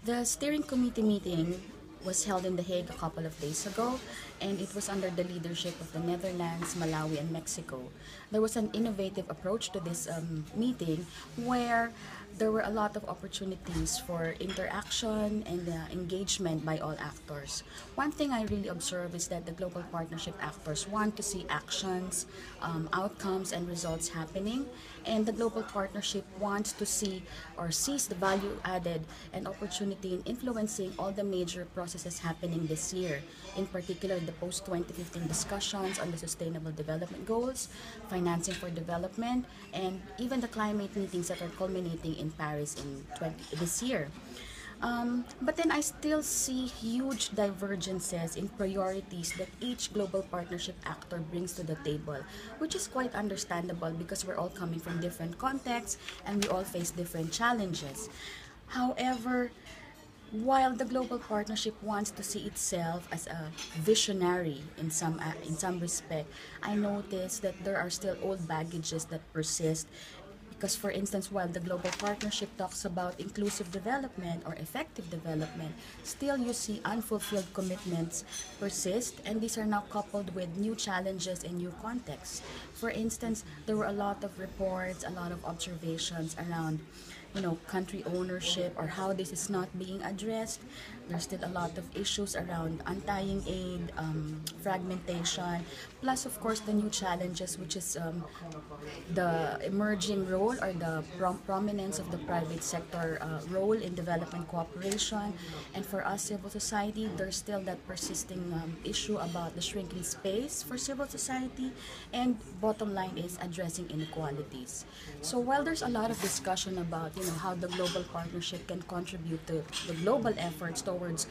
The steering committee meeting was held in The Hague a couple of days ago, and it was under the leadership of the Netherlands, Malawi, and Mexico. There was an innovative approach to this meeting where there were a lot of opportunities for interaction and engagement by all actors. One thing I really observe is that the global partnership actors want to see actions, outcomes, and results happening, and the global partnership wants to see or sees the value added and opportunity in influencing all the major processes happening this year, in particular the post-2015 discussions on the Sustainable Development Goals, financing for development, and even the climate meetings that are culminating in Paris in this year. But then I still see huge divergences in priorities that each global partnership actor brings to the table, which is quite understandable because we're all coming from different contexts and we all face different challenges. However, while the global partnership wants to see itself as a visionary in some respect, I notice that there are still old baggages that persist. Because, for instance, while the global partnership talks about inclusive development or effective development, still you see unfulfilled commitments persist, and these are now coupled with new challenges and new contexts. For instance, there were a lot of reports, a lot of observations around country ownership or how this is not being addressed. There's still a lot of issues around untying aid, fragmentation, plus of course the new challenges, which is the emerging role or the prominence of the private sector role in development cooperation. And for us, civil society, there's still that persisting issue about the shrinking space for civil society, and bottom line is addressing inequalities. So while there's a lot of discussion about how the global partnership can contribute to the global efforts towards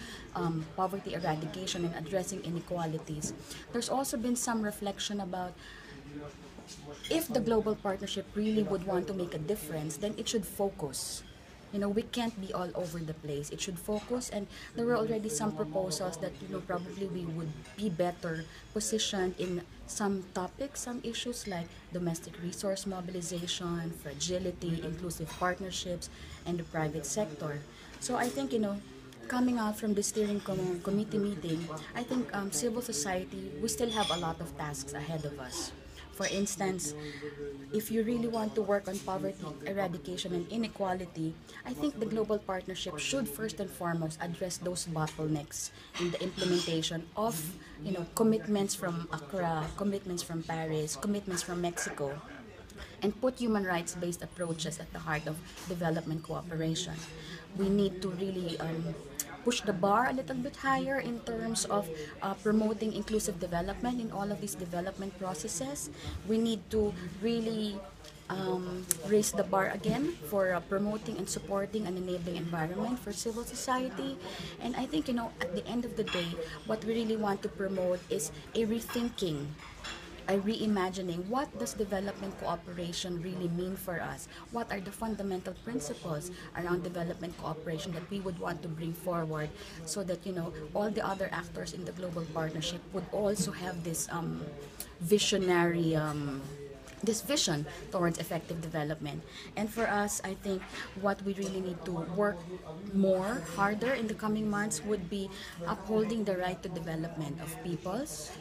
poverty eradication and addressing inequalities, there's also been some reflection about if the global partnership really would want to make a difference, then it should focus. We can't be all over the place. It should focus, and there were already some proposals that probably we would be better positioned in some topics, some issues like domestic resource mobilization, fragility, inclusive partnerships, and the private sector. So I think coming out from the steering committee meeting, I think civil society, we still have a lot of tasks ahead of us. For instance, if you really want to work on poverty eradication and inequality, I think the global partnership should first and foremost address those bottlenecks in the implementation of commitments from Accra, commitments from Paris, commitments from Mexico, and put human rights-based approaches at the heart of development cooperation. We need to really push the bar a little bit higher in terms of promoting inclusive development in all of these development processes. We need to really raise the bar again for promoting and supporting an enabling environment for civil society. And I think, at the end of the day, what we really want to promote is a rethinking, a reimagining. What does development cooperation really mean for us? What are the fundamental principles around development cooperation that we would want to bring forward so that all the other actors in the global partnership would also have this visionary this vision towards effective development. And for us, I think what we really need to work harder in the coming months would be upholding the right to development of peoples,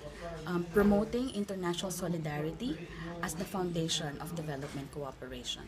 promoting international solidarity as the foundation of development cooperation.